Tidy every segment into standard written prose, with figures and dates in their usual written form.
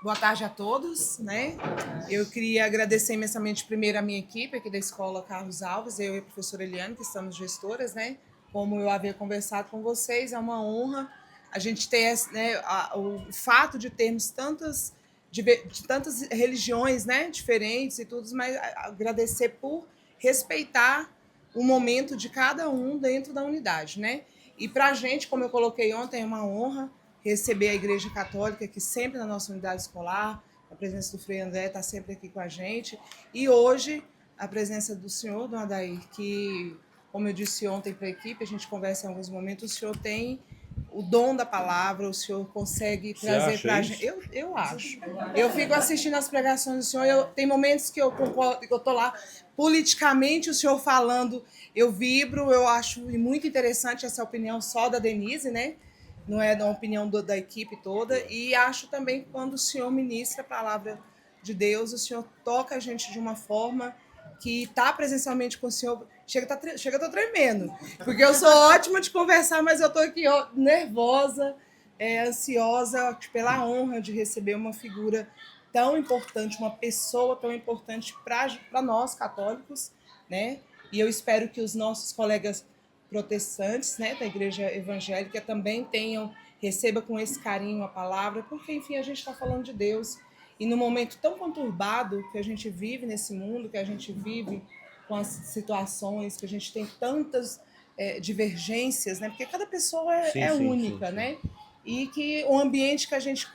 Boa tarde a todos, né? Eu queria agradecer imensamente primeiro a minha equipe aqui da Escola Carlos Alves, eu e a professora Eliane, que estamos gestoras, né? Como eu havia conversado com vocês, é uma honra a gente ter, né, o fato de termos de tantas religiões, né, diferentes e tudo, mas agradecer por respeitar o momento de cada um dentro da unidade, né? E para a gente, como eu coloquei ontem, é uma honra receber a Igreja Católica, que sempre na nossa unidade escolar, a presença do Frei André está sempre aqui com a gente. E hoje, a presença do senhor, Dom Adair, que, como eu disse ontem para a equipe, a gente conversa em alguns momentos, o senhor tem o dom da palavra, o senhor consegue trazer para a gente. Eu acho. Eu fico assistindo as pregações do senhor, tem momentos que eu concordo, que eu estou lá, politicamente, o senhor falando, eu vibro, eu acho muito interessante essa opinião só da Denise, né? Não é da opinião da equipe toda, e acho também que quando o senhor ministra a palavra de Deus, o senhor toca a gente de uma forma que está presencialmente com o senhor, chega a tô tremendo, porque eu sou ótima de conversar, mas eu estou aqui nervosa, ansiosa pela honra de receber uma figura tão importante, uma pessoa tão importante para nós católicos, né? E eu espero que os nossos colegas protestantes, né, da igreja evangélica também receba com esse carinho a palavra, porque, enfim, a gente está falando de Deus. E no momento tão conturbado que a gente vive nesse mundo, que a gente vive com as situações, que a gente tem tantas divergências, né, porque cada pessoa é única, sim. Né? E que o ambiente que a gente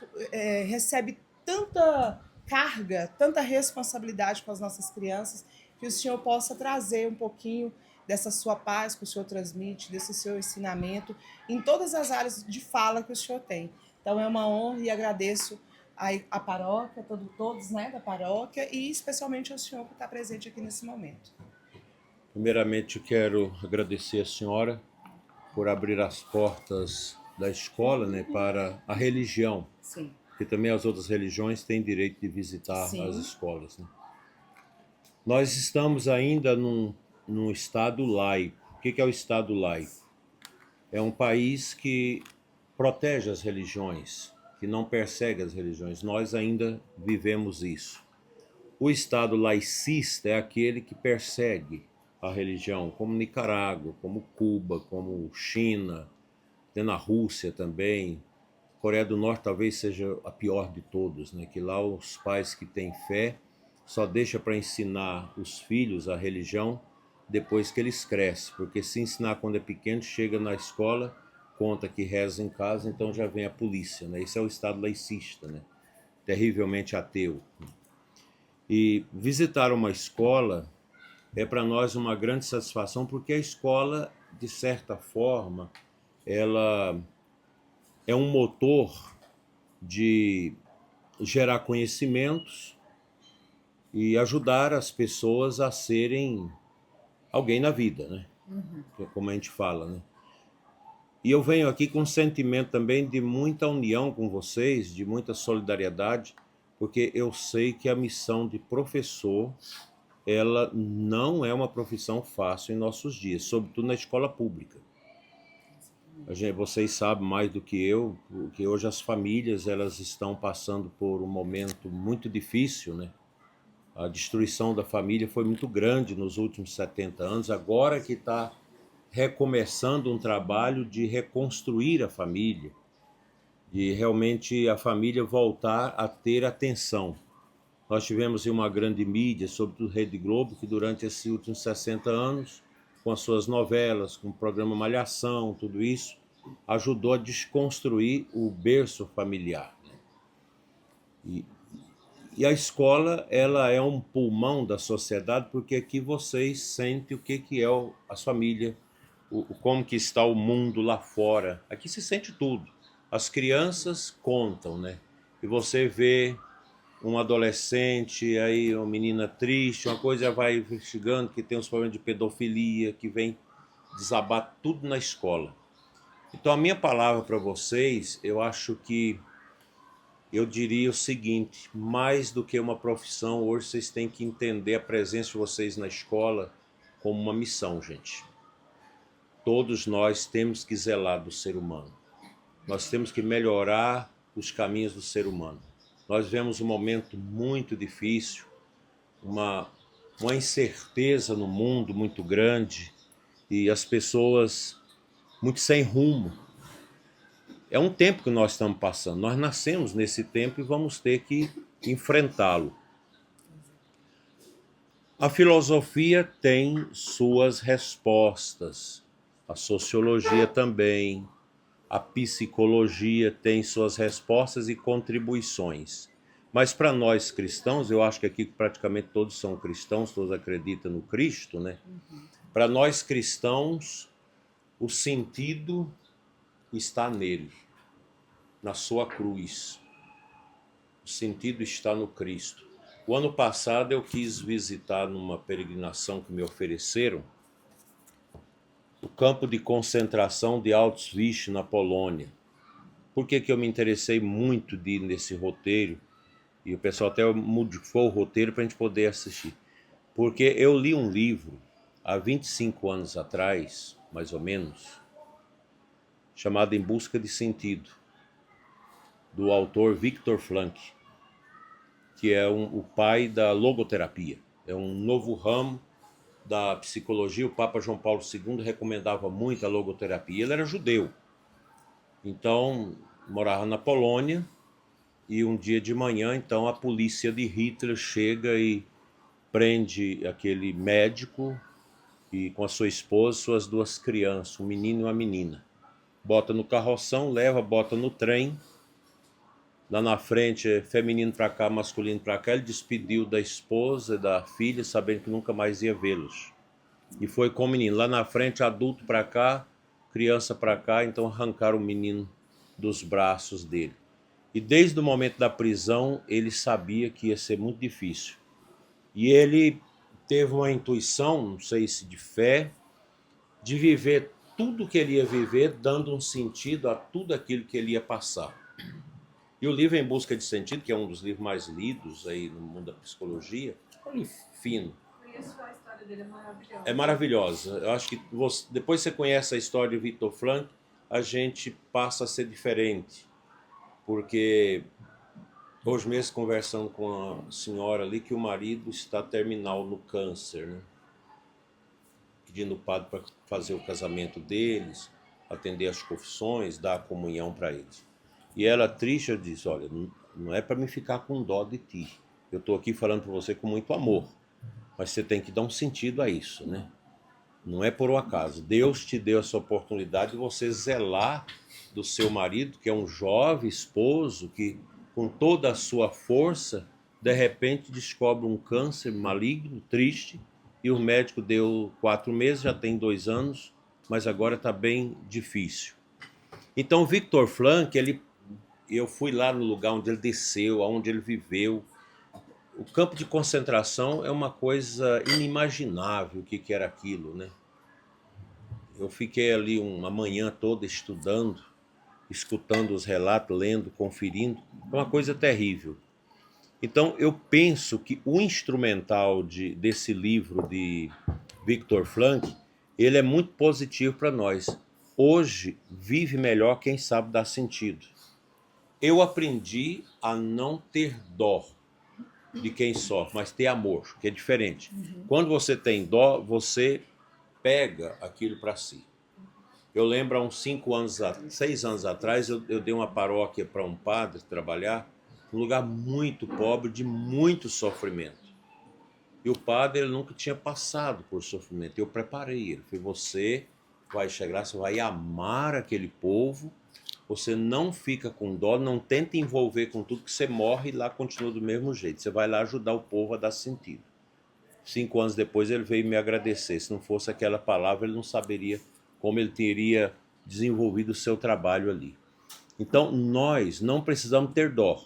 recebe tanta carga, tanta responsabilidade com as nossas crianças, que o Senhor possa trazer um pouquinho dessa sua paz que o Senhor transmite, desse seu ensinamento, em todas as áreas de fala que o Senhor tem. Então é uma honra e agradeço a paróquia, todos, né, da paróquia, e especialmente ao senhor que está presente aqui nesse momento. Primeiramente, eu quero agradecer a senhora por abrir as portas da escola, né, para a religião. Sim. Porque também as outras religiões têm direito de visitar Sim. as escolas. Né? Nós estamos ainda num Estado laico. O que é o Estado laico? É um país que protege as religiões, que não persegue as religiões. Nós ainda vivemos isso. O Estado laicista é aquele que persegue a religião, como Nicarágua, como Cuba, como China, tem na Rússia também. Coreia do Norte talvez seja a pior de todos, né? Que lá os pais que têm fé só deixam para ensinar os filhos a religião depois que eles crescem, porque se ensinar quando é pequeno, chega na escola, conta que reza em casa, então já vem a polícia, né? Esse é o Estado laicista, né? Terrivelmente ateu. E visitar uma escola é para nós uma grande satisfação, porque a escola, de certa forma, ela é um motor de gerar conhecimentos e ajudar as pessoas a serem alguém na vida, né? Como a gente fala, né? E eu venho aqui com um sentimento também de muita união com vocês, de muita solidariedade, porque eu sei que a missão de professor, ela não é uma profissão fácil em nossos dias, sobretudo na escola pública. Vocês sabem mais do que eu, que hoje as famílias elas estão passando por um momento muito difícil, né? A destruição da família foi muito grande nos últimos 70 anos, agora que está recomeçando um trabalho de reconstruir a família, de realmente a família voltar a ter atenção. Nós tivemos uma grande mídia, sobretudo Rede Globo, que durante esses últimos 60 anos, com as suas novelas, com o programa Malhação, tudo isso, ajudou a desconstruir o berço familiar. E a escola, ela é um pulmão da sociedade, porque aqui vocês sentem o que é as famílias, como que está o mundo lá fora. Aqui se sente tudo. As crianças contam, né? E você vê um adolescente, aí uma menina triste, uma coisa vai investigando que tem uns problemas de pedofilia, que vem desabar tudo na escola. Então a minha palavra para vocês, eu acho que eu diria o seguinte: mais do que uma profissão, hoje vocês têm que entender a presença de vocês na escola como uma missão, gente. Todos nós temos que zelar do ser humano. Nós temos que melhorar os caminhos do ser humano. Nós vivemos um momento muito difícil, uma incerteza no mundo muito grande e as pessoas muito sem rumo. É um tempo que nós estamos passando. Nós nascemos nesse tempo e vamos ter que enfrentá-lo. A filosofia tem suas respostas, a sociologia também, a psicologia tem suas respostas e contribuições. Mas para nós cristãos, eu acho que aqui praticamente todos são cristãos, todos acreditam no Cristo, né? Para nós cristãos, o sentido está nele, na sua cruz. O sentido está no Cristo. O ano passado eu quis visitar numa peregrinação que me ofereceram o campo de concentração de Auschwitz na Polônia. Por que eu me interessei muito de ir nesse roteiro? E o pessoal até modificou o roteiro para a gente poder assistir. Porque eu li um livro há 25 anos atrás, mais ou menos, chamado Em Busca de Sentido, do autor Viktor Frankl, que é o pai da logoterapia. É um novo ramo da psicologia. O Papa João Paulo II recomendava muito a logoterapia. Ele era judeu, então morava na Polônia, e um dia de manhã, então, a polícia de Hitler chega e prende aquele médico e com a sua esposa, suas duas crianças, um menino e uma menina. Bota no carroção, leva, bota no trem. Lá na frente é feminino para cá, masculino para cá. Ele despediu da esposa e da filha, sabendo que nunca mais ia vê-los. E foi com o menino. Lá na frente, adulto para cá, criança para cá. Então arrancaram o menino dos braços dele. E desde o momento da prisão, ele sabia que ia ser muito difícil. E ele teve uma intuição, não sei se de fé, de viver tudo que ele ia viver, dando um sentido a tudo aquilo que ele ia passar. E o livro Em Busca de Sentido, que é um dos livros mais lidos aí no mundo da psicologia, é um livro fino. A história dele é maravilhosa. É maravilhosa. Eu acho que depois que você conhece a história de Viktor Frankl, a gente passa a ser diferente. Porque hoje mesmo conversando com a senhora ali, que o marido está terminal no câncer, né? Pedindo o padre para fazer o casamento deles, atender as confissões, dar a comunhão para eles. E ela triste, eu disse, olha, não é para me ficar com dó de ti. Eu estou aqui falando para você com muito amor, mas você tem que dar um sentido a isso, né? Não é por um acaso. Deus te deu essa oportunidade de você zelar do seu marido, que é um jovem esposo, que com toda a sua força, de repente descobre um câncer maligno, triste, e o médico deu 4 meses, já tem 2 anos, mas agora está bem difícil. Então, Viktor Frankl, eu fui lá no lugar onde ele desceu, onde ele viveu. O campo de concentração é uma coisa inimaginável, o que era aquilo, né? Eu fiquei ali uma manhã toda estudando, escutando os relatos, lendo, conferindo. É uma coisa terrível. Então, eu penso que o instrumental desse livro de Viktor Frankl, ele é muito positivo para nós. Hoje, vive melhor quem sabe dar sentido. Eu aprendi a não ter dó de quem sofre, mas ter amor, que é diferente. Quando você tem dó, você pega aquilo para si. Eu lembro há uns 6 anos atrás, eu dei uma paróquia para um padre trabalhar, um lugar muito pobre, de muito sofrimento. E o padre, ele nunca tinha passado por sofrimento. Eu preparei ele. Falei, você vai chegar, você vai amar aquele povo, você não fica com dó, não tenta envolver com tudo, que você morre e lá continua do mesmo jeito. Você vai lá ajudar o povo a dar sentido. 5 anos depois ele veio me agradecer. Se não fosse aquela palavra, ele não saberia como ele teria desenvolvido o seu trabalho ali. Então, nós não precisamos ter dó,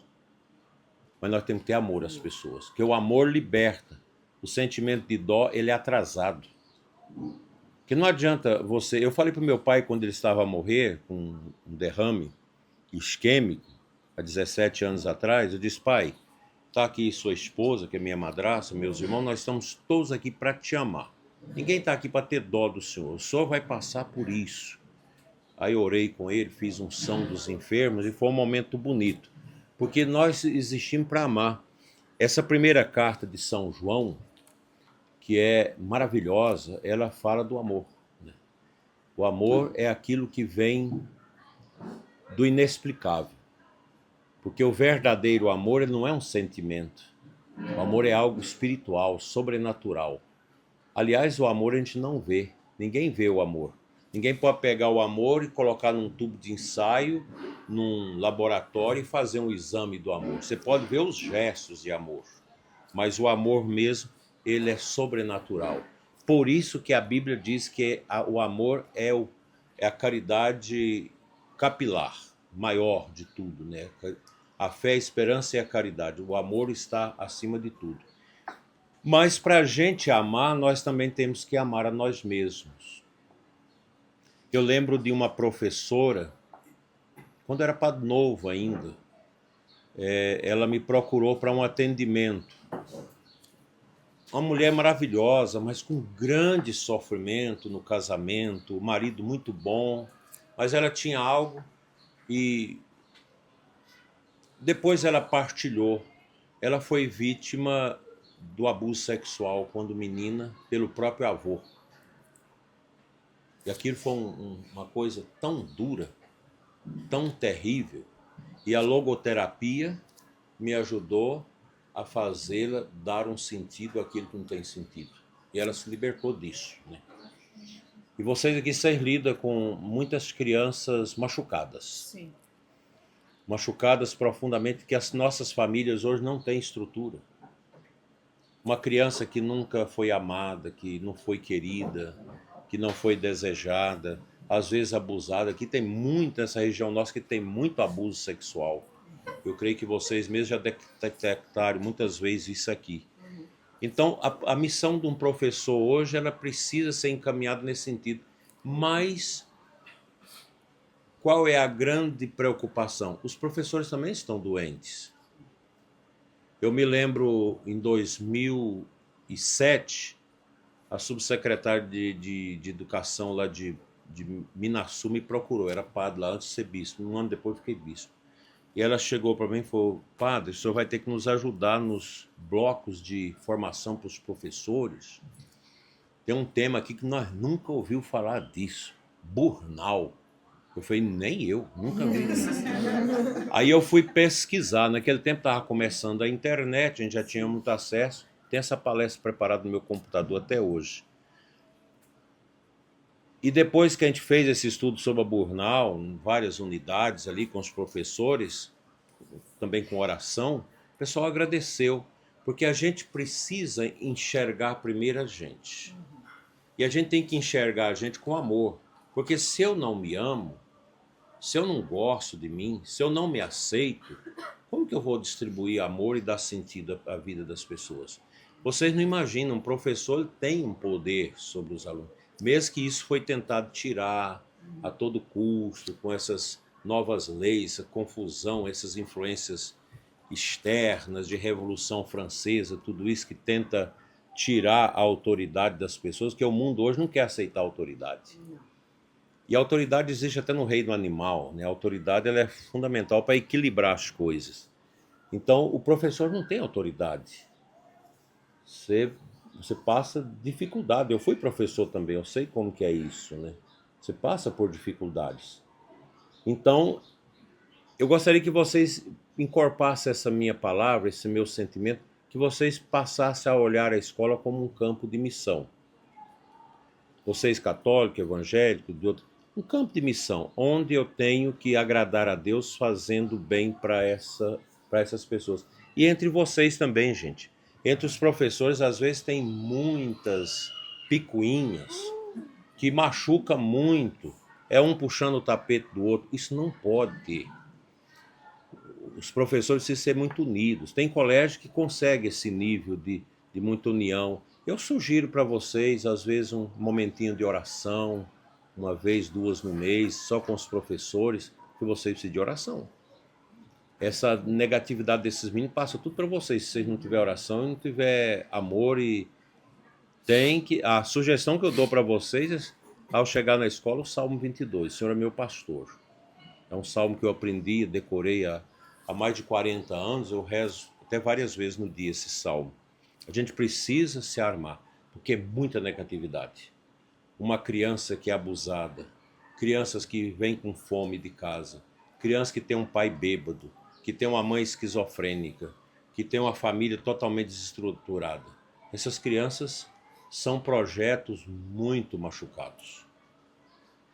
mas nós temos que ter amor às pessoas, porque o amor liberta. O sentimento de dó, ele é atrasado. Porque não adianta você... Eu falei para o meu pai, quando ele estava a morrer, com um derrame isquêmico, há 17 anos atrás, eu disse, pai, está aqui sua esposa, que é minha madrasta, meus irmãos, nós estamos todos aqui para te amar. Ninguém está aqui para ter dó do senhor. O senhor vai passar por isso. Aí orei com ele, fiz unção dos enfermos e foi um momento bonito. Porque nós existimos para amar. Essa primeira carta de São João, que é maravilhosa, ela fala do amor. Né? O amor é aquilo que vem do inexplicável. Porque o verdadeiro amor ele não é um sentimento. O amor é algo espiritual, sobrenatural. Aliás, o amor a gente não vê. Ninguém vê o amor. Ninguém pode pegar o amor e colocar num tubo de ensaio, num laboratório e fazer um exame do amor. Você pode ver os gestos de amor, mas o amor mesmo, ele é sobrenatural. Por isso que a Bíblia diz que o amor é a caridade capilar, maior de tudo, né? A fé, a esperança e a caridade. O amor está acima de tudo. Mas para a gente amar, nós também temos que amar a nós mesmos. Eu lembro de uma professora, quando era padre novo ainda, ela me procurou para um atendimento. Uma mulher maravilhosa, mas com grande sofrimento no casamento, o marido muito bom, mas ela tinha algo e depois ela partilhou. Ela foi vítima do abuso sexual quando menina pelo próprio avô. E aquilo foi uma coisa tão dura, tão terrível. E a logoterapia me ajudou a fazê-la dar um sentido àquilo que não tem sentido. E ela se libertou disso. Né? E vocês lidam com muitas crianças machucadas. Sim. Machucadas profundamente, que as nossas famílias hoje não têm estrutura. Uma criança que nunca foi amada, que não foi querida, que não foi desejada, às vezes abusada. Aqui tem muito, nessa região nossa, que tem muito abuso sexual. Eu creio que vocês mesmos já detectaram muitas vezes isso aqui. Então, a missão de um professor hoje, ela precisa ser encaminhada nesse sentido. Mas, qual é a grande preocupação? Os professores também estão doentes. Eu me lembro, em 2007, a subsecretária de Educação lá de Minasul me procurou, era padre lá antes de ser bispo, um ano depois fiquei bispo. E ela chegou para mim e falou: padre, o senhor vai ter que nos ajudar nos blocos de formação para os professores. Tem um tema aqui que nós nunca ouvimos falar disso, burnout. Eu falei, nem eu, nunca vi isso. Aí eu fui pesquisar, naquele tempo estava começando a internet, a gente já tinha muito acesso. Tem essa palestra preparada no meu computador até hoje. E depois que a gente fez esse estudo sobre a burnout, em várias unidades ali com os professores, também com oração, o pessoal agradeceu, porque a gente precisa enxergar primeiro a gente. E a gente tem que enxergar a gente com amor, porque se eu não me amo, se eu não gosto de mim, se eu não me aceito, como que eu vou distribuir amor e dar sentido à vida das pessoas? Vocês não imaginam, um professor tem um poder sobre os alunos. Mesmo que isso foi tentado tirar a todo custo, com essas novas leis, essa confusão, essas influências externas de Revolução Francesa, tudo isso que tenta tirar a autoridade das pessoas, porque o mundo hoje não quer aceitar a autoridade. E a autoridade existe até no reino animal, né? A autoridade ela é fundamental para equilibrar as coisas. Então, o professor não tem autoridade. Você passa dificuldade. Eu fui professor também, eu sei como que é isso, né? Você passa por dificuldades. Então, eu gostaria que vocês encorpassem essa minha palavra, esse meu sentimento, que vocês passassem a olhar a escola como um campo de missão. Vocês católicos, evangélicos, um campo de missão, onde eu tenho que agradar a Deus fazendo bem para essas pessoas. E entre vocês também, gente. Entre os professores, às vezes, tem muitas picuinhas que machucam muito. É um puxando o tapete do outro. Isso não pode ter. Os professores precisam ser muito unidos. Tem colégio que consegue esse nível de muita união. Eu sugiro para vocês, às vezes, um momentinho de oração, uma vez, duas no mês, só com os professores, que vocês precisam de oração. Essa negatividade desses meninos passa tudo para vocês. Se vocês não tiverem oração e não tiver amor, a sugestão que eu dou para vocês Ao chegar na escola, o Salmo 22, o Senhor é meu pastor. É um salmo que eu aprendi, decorei há mais de 40 anos, eu rezo até várias vezes no dia esse salmo. A gente precisa se armar, porque é muita negatividade. Uma criança que é abusada, crianças que vêm com fome de casa, crianças que têm um pai bêbado, que tem uma mãe esquizofrênica, que tem uma família totalmente desestruturada. Essas crianças são projetos muito machucados.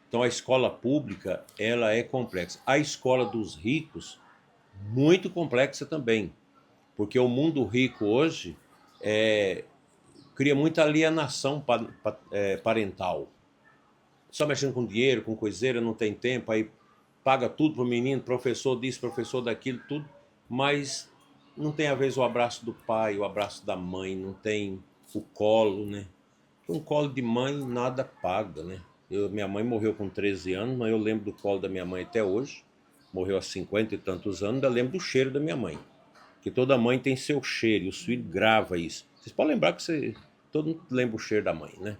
Então a escola pública, ela é complexa. A escola dos ricos, muito complexa também. Porque o mundo rico hoje cria muita alienação parental. Só mexendo com dinheiro, com coiseira, não tem tempo, aí paga tudo pro menino, professor disso, professor daquilo, tudo. Mas não tem a vez o abraço do pai, o abraço da mãe, não tem o colo, né? Um colo de mãe nada paga, né? Minha mãe morreu com 13 anos, mas eu lembro do colo da minha mãe até hoje. Morreu há 50 e tantos anos, ainda lembro do cheiro da minha mãe. Que toda mãe tem seu cheiro, e os filhos gravam isso. Vocês podem lembrar que todo mundo lembra o cheiro da mãe, né?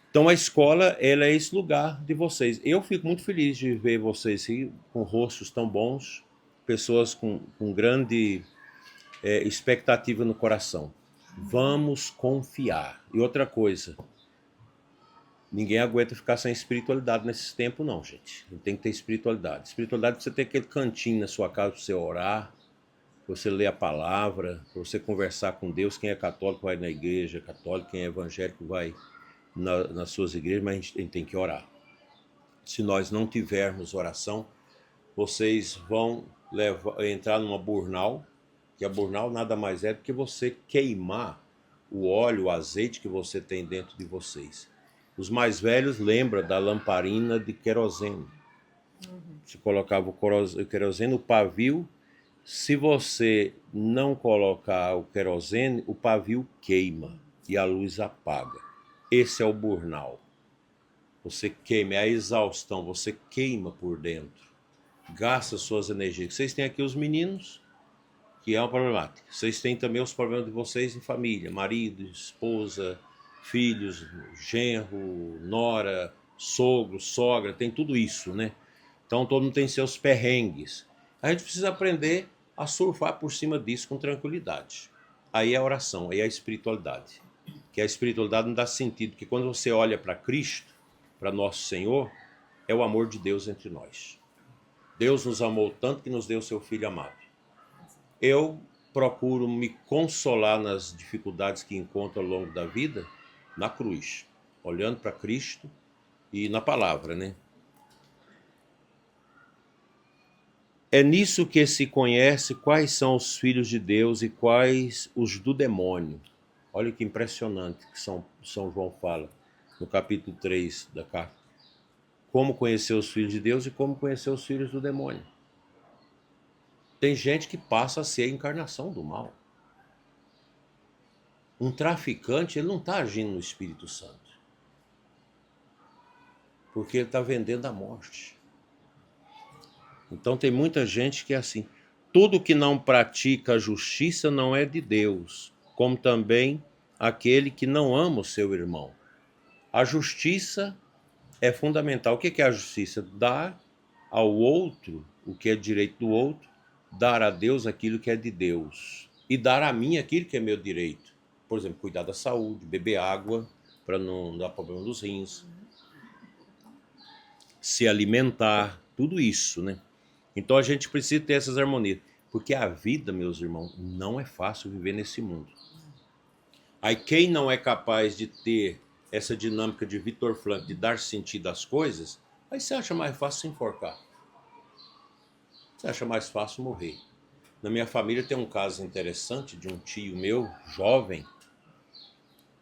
Então a escola, ela é esse lugar de vocês. Eu fico muito feliz de ver vocês aqui, com rostos tão bons, pessoas com grande expectativa no coração. Vamos confiar. E outra coisa, ninguém aguenta ficar sem espiritualidade nesse tempo, não, gente. Tem que ter espiritualidade. Espiritualidade, você tem aquele cantinho na sua casa para você orar, para você ler a palavra, para você conversar com Deus. Quem é católico vai na igreja católica, quem é evangélico vai nas suas igrejas, mas a gente tem que orar. Se nós não tivermos oração, vocês vão entrar numa burnout, que a burnout nada mais é do que você queimar o óleo, o azeite que você tem dentro de vocês. Os mais velhos lembram da lamparina de querosene. Você colocava o querosene, o pavio. Se você não colocar o querosene, o pavio queima e a luz apaga. Esse é o burnout. Você queima, é a exaustão, você queima por dentro. Gasta suas energias. Vocês têm aqui os meninos, que é uma problemática. Vocês têm também os problemas de vocês em família, marido, esposa, filhos, genro, nora, sogro, sogra, tem tudo isso, né? Então todo mundo tem seus perrengues. A gente precisa aprender a surfar por cima disso com tranquilidade. Aí é a oração, aí é a espiritualidade. Que a espiritualidade não dá sentido, que quando você olha para Cristo, para nosso Senhor, é o amor de Deus entre nós. Deus nos amou tanto que nos deu seu Filho amado. Eu procuro me consolar nas dificuldades que encontro ao longo da vida, na cruz, olhando para Cristo e na palavra, né? É nisso que se conhece quais são os filhos de Deus e quais os do demônio. Olha que impressionante que São João fala no capítulo 3 da carta. Como conhecer os filhos de Deus e como conhecer os filhos do demônio. Tem gente que passa a ser a encarnação do mal. Um traficante, ele não está agindo no Espírito Santo. Porque ele está vendendo a morte. Então tem muita gente que é assim. Tudo que não pratica a justiça não é de Deus, como também aquele que não ama o seu irmão. A justiça é fundamental. O que é a justiça? Dar ao outro o que é direito do outro, dar a Deus aquilo que é de Deus e dar a mim aquilo que é meu direito. Por exemplo, cuidar da saúde, beber água para não dar problema nos rins, se alimentar, tudo isso, né? Então a gente precisa ter essas harmonias, porque a vida, meus irmãos, não é fácil viver nesse mundo. Aí quem não é capaz de ter essa dinâmica de Victor Frankl, de dar sentido às coisas, aí você acha mais fácil se enforcar. Você acha mais fácil morrer. Na minha família tem um caso interessante de um tio meu, jovem,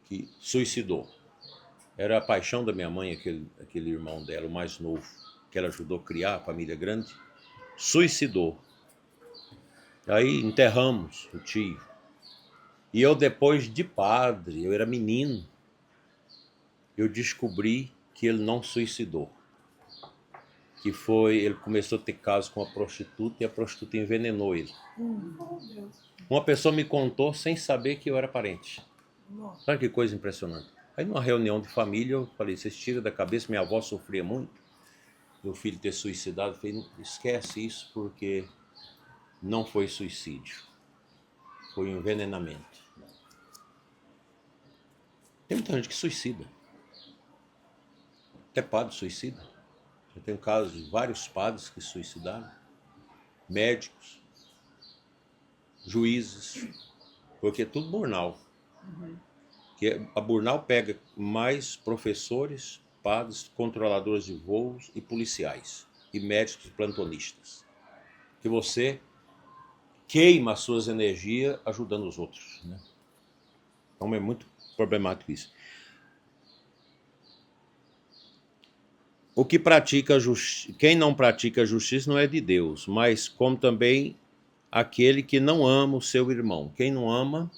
que suicidou. Era a paixão da minha mãe, aquele irmão dela, o mais novo, que ela ajudou a criar, a família grande, suicidou. Aí enterramos o tio. E eu, depois de padre, eu era menino, eu descobri que ele não suicidou. Que foi, ele começou a ter caso com a prostituta e a prostituta envenenou ele. Uma pessoa me contou sem saber que eu era parente. Sabe que coisa impressionante? Aí numa reunião de família eu falei, vocês tiram da cabeça, minha avó sofria muito, meu filho ter suicidado. Eu falei, esquece isso porque não foi suicídio, foi um envenenamento. Tem muita gente que suicida, até padre suicida. Eu tenho casos de vários padres que se suicidaram, médicos, juízes, porque é tudo burnout. Que a burnout pega mais professores, padres, controladores de voos e policiais, e médicos plantonistas. Que você queima as suas energias ajudando os outros, né? Então é muito problemático isso. Quem não pratica a justiça não é de Deus, mas como também aquele que não ama o seu irmão. Quem não ama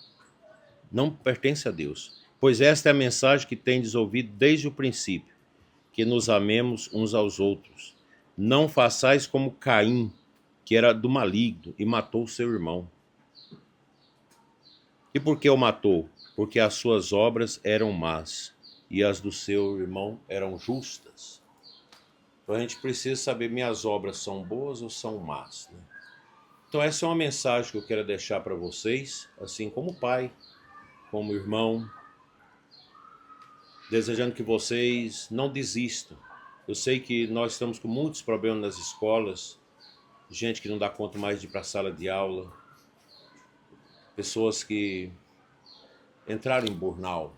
não pertence a Deus. Pois esta é a mensagem que tendes ouvido desde o princípio, que nos amemos uns aos outros. Não façais como Caim, que era do maligno e matou o seu irmão. E por que o matou? Porque as suas obras eram más e as do seu irmão eram justas. Então a gente precisa saber, minhas obras são boas ou são más, né? Então essa é uma mensagem que eu quero deixar para vocês, assim como pai, como irmão, desejando que vocês não desistam. Eu sei que nós estamos com muitos problemas nas escolas, gente que não dá conta mais de ir para a sala de aula, pessoas que entraram em burnout,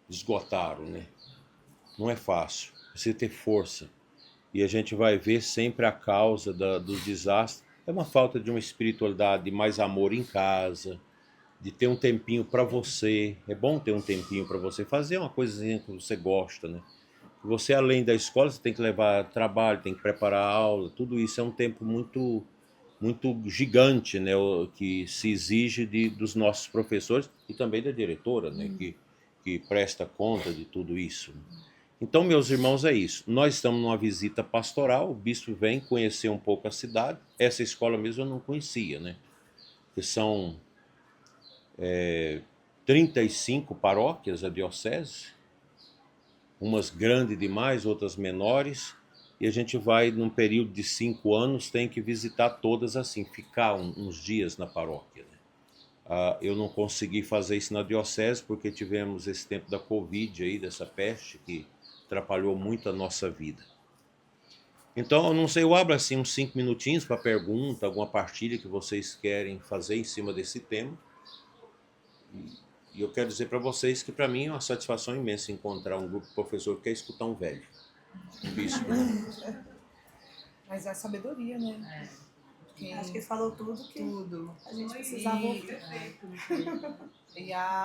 esgotaram, né? Não é fácil, precisa ter força. E a gente vai ver sempre a causa dos desastres. É uma falta de uma espiritualidade, de mais amor em casa, de ter um tempinho para você. É bom ter um tempinho para você fazer uma coisinha que você gosta, né? Você, além da escola, você tem que levar trabalho, tem que preparar a aula, tudo isso é um tempo muito, muito gigante, né? Que se exige dos nossos professores e também da diretora, né? Que presta conta de tudo isso. Então, meus irmãos, é isso. Nós estamos numa visita pastoral, o bispo vem conhecer um pouco a cidade. Essa escola mesmo eu não conhecia, né? Que são 35 paróquias a diocese, umas grandes demais, outras menores, e a gente vai, num período de 5 anos, tem que visitar todas assim, ficar uns dias na paróquia, né? Eu não consegui fazer isso na diocese porque tivemos esse tempo da Covid aí, dessa peste que atrapalhou muito a nossa vida. Então, eu não sei, eu abro assim uns 5 minutinhos para pergunta, alguma partilha que vocês querem fazer em cima desse tema. E eu quero dizer para vocês que para mim é uma satisfação imensa encontrar um grupo de professor que quer escutar um velho, um bispo. Mas é a sabedoria, né? Acho que falou tudo que Tudo. a gente precisava ouvir. E a